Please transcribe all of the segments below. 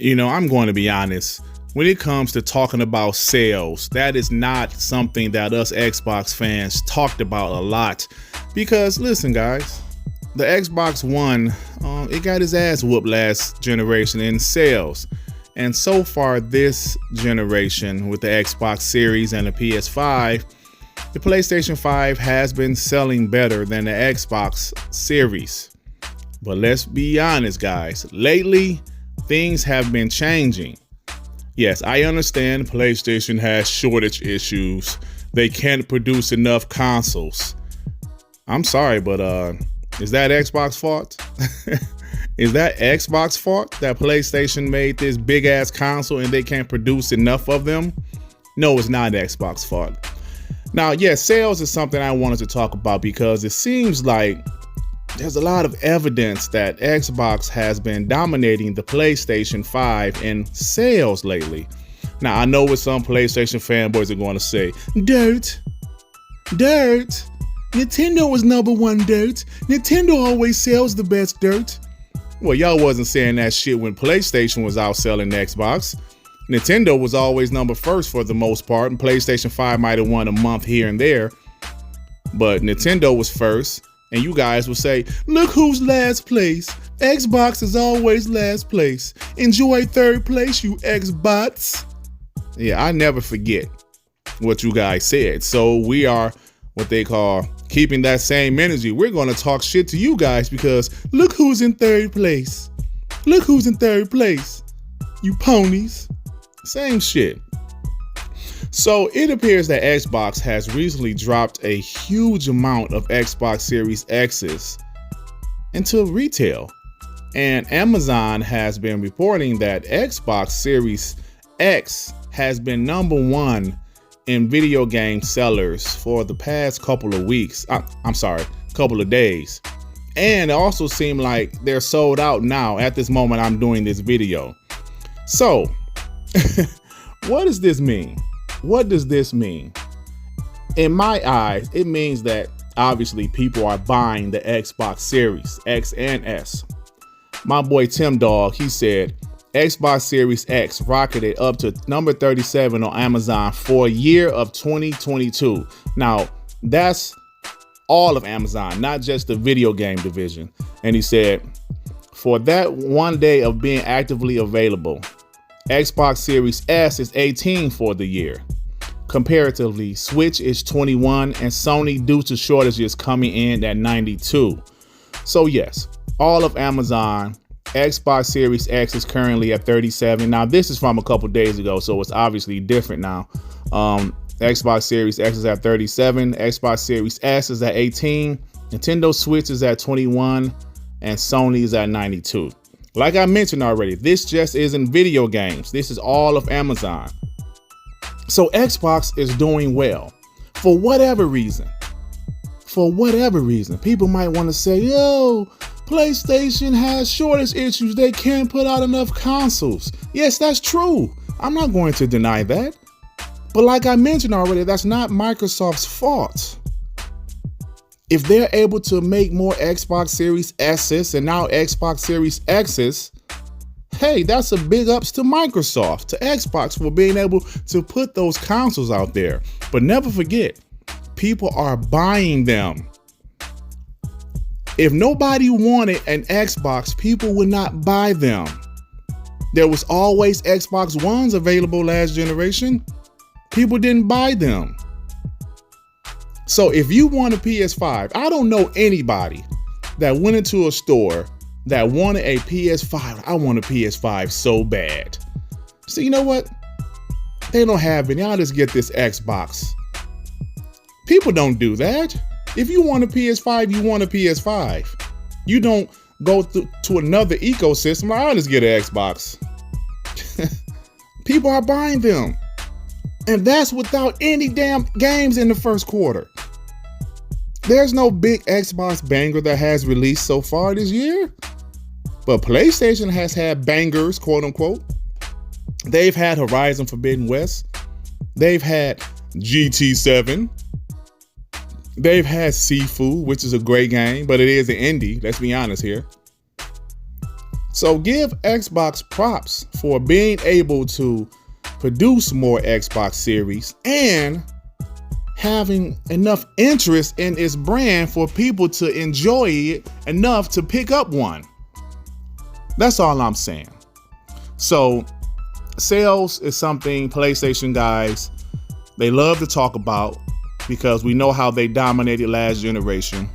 I'm going to be honest. When it comes to talking about sales, that is not something that us Xbox fans talked about a lot. Because listen, guys, the Xbox One, it got his ass whooped last generation in sales. And so far this generation with the Xbox Series and the PS5, the PlayStation 5 has been selling better than the Xbox Series. But let's be honest, guys, lately things have been changing. Yes, I understand PlayStation has shortage issues. They can't produce enough consoles. I'm sorry, but is that Xbox fault? Is that Xbox fault that PlayStation made this big ass console and they can't produce enough of them? No, it's not Xbox fault. Now, yes, sales is something I wanted to talk about because it seems like there's a lot of evidence that Xbox has been dominating the PlayStation 5 in sales lately. Now, I know what some PlayStation fanboys are going to say. Dirt. Nintendo was number one, Dirt. Nintendo always sells the best, Dirt. Well, y'all wasn't saying that shit when PlayStation was outselling Xbox. Nintendo was always number first for the most part, and PlayStation 5 might have won a month here and there. But Nintendo was first. And you guys will say, look who's last place. Xbox is always last place. Enjoy third place, you Xbots. Yeah, I never forget what you guys said. So we are what they call keeping that same energy. We're going to talk shit to you guys because look who's in third place. Look who's in third place. You ponies. Same shit. So it appears that Xbox has recently dropped a huge amount of Xbox Series X's into retail. And Amazon has been reporting that Xbox Series X has been number one in video game sellers for the past couple of weeks. Couple of days. And it also seemed like they're sold out now at this moment I'm doing this video. So what does this mean? What does this mean? In my eyes, it means that obviously people are buying the Xbox Series X and S. My boy Tim Dog, he said Xbox Series X rocketed up to number 37 on Amazon for a year of 2022. Now, that's all of Amazon, not just the video game division. And he said, for that one day of being actively available, Xbox Series S is 18 for the year. Comparatively, Switch is 21 and Sony, due to shortages, coming in at 92. So yes, all of Amazon, Xbox Series X is currently at 37. Now this is from a couple days ago, so it's obviously different now. Xbox Series X is at 37, Xbox Series S is at 18, Nintendo Switch is at 21, and Sony is at 92. Like I mentioned already, this just isn't video games. This is all of Amazon. So Xbox is doing well. For whatever reason, people might want to say, yo, PlayStation has shortage issues. They can't put out enough consoles. Yes, that's true. I'm not going to deny that. But like I mentioned already, that's not Microsoft's fault. If they're able to make more Xbox Series S's and now Xbox Series X's, hey, that's a big ups to Microsoft, to Xbox, for being able to put those consoles out there. But never forget, people are buying them. If nobody wanted an Xbox, people would not buy them. There was always Xbox Ones available last generation. People didn't buy them. So if you want a PS5, I don't know anybody that went into a store that wanted a PS5. I want a PS5 so bad. So you know what? They don't have any. I'll just get this Xbox. People don't do that. If you want a PS5, you want a PS5. You don't go to another ecosystem. I'll just get an Xbox. People are buying them. And that's without any damn games in the first quarter. There's no big Xbox banger that has released so far this year. But PlayStation has had bangers, quote unquote. They've had Horizon Forbidden West. They've had GT7. They've had Sifu, which is a great game, but it is an indie. Let's be honest here. So give Xbox props for being able to produce more Xbox Series and having enough interest in its brand for people to enjoy it enough to pick up one. That's all I'm saying. So sales is something PlayStation guys, they love to talk about because we know how they dominated last generation.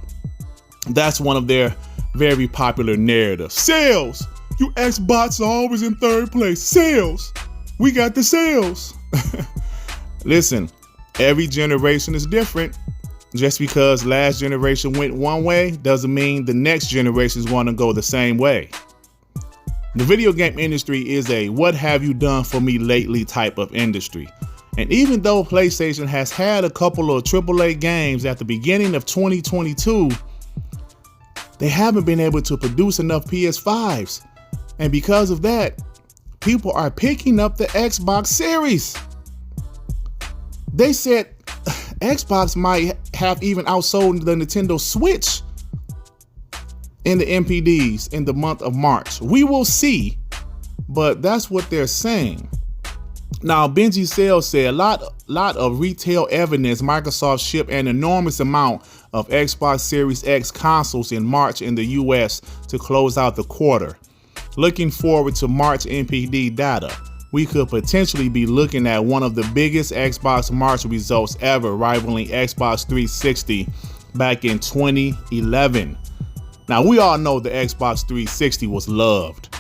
That's one of their very popular narratives. Sales! You Xbots are always in third place. Sales! We got the sales. Listen, every generation is different. Just because last generation went one way doesn't mean the next generation is going to go the same way. The video game industry is a what have you done for me lately type of industry. And even though PlayStation has had a couple of AAA games at the beginning of 2022, they haven't been able to produce enough PS5s. And because of that, people are picking up the Xbox Series. They said Xbox might have even outsold the Nintendo Switch in the NPDs in the month of March. We will see, but that's what they're saying. Now, Bungie sales said a lot of retail evidence Microsoft shipped an enormous amount of Xbox Series X consoles in March in the US to close out the quarter. Looking forward to March NPD data, we could potentially be looking at one of the biggest Xbox March results ever, rivaling Xbox 360 back in 2011. Now, we all know the Xbox 360 was loved.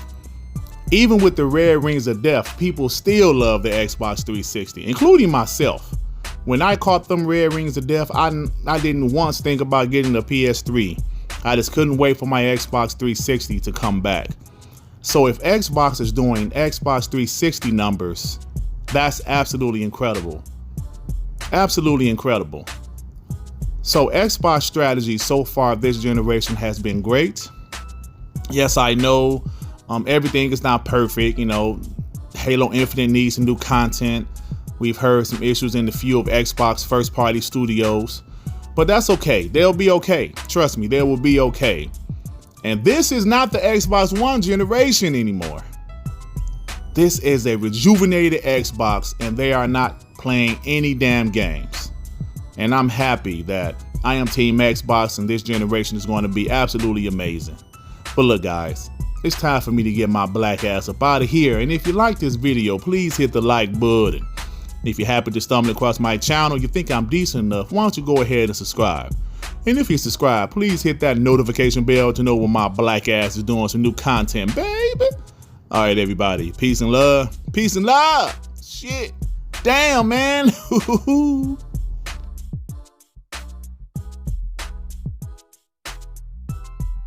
Even with the red rings of death, people still love the Xbox 360, including myself. When I caught them red rings of death, I didn't once think about getting a PS3. I just couldn't wait for my Xbox 360 to come back. So if Xbox is doing Xbox 360 numbers, that's absolutely incredible. Absolutely incredible. So Xbox strategy so far this generation has been great. Yes, I know everything is not perfect. You know, Halo Infinite needs some new content. We've heard some issues in the few of Xbox first party studios, but that's okay. They'll be okay. Trust me, they will be okay. And this is not the Xbox One generation anymore. This is a rejuvenated Xbox, and they are not playing any damn games. And I'm happy that I am Team Xbox, and this generation is going to be absolutely amazing. But look, guys, it's time for me to get my black ass up out of here. And if you like this video, please hit the like button. If you happen to stumble across my channel, you think I'm decent enough, why don't you go ahead and subscribe? And if you subscribe, please hit that notification bell to know when my black ass is doing some new content, baby. All right, everybody. Peace and love. Peace and love. Shit. Damn, man.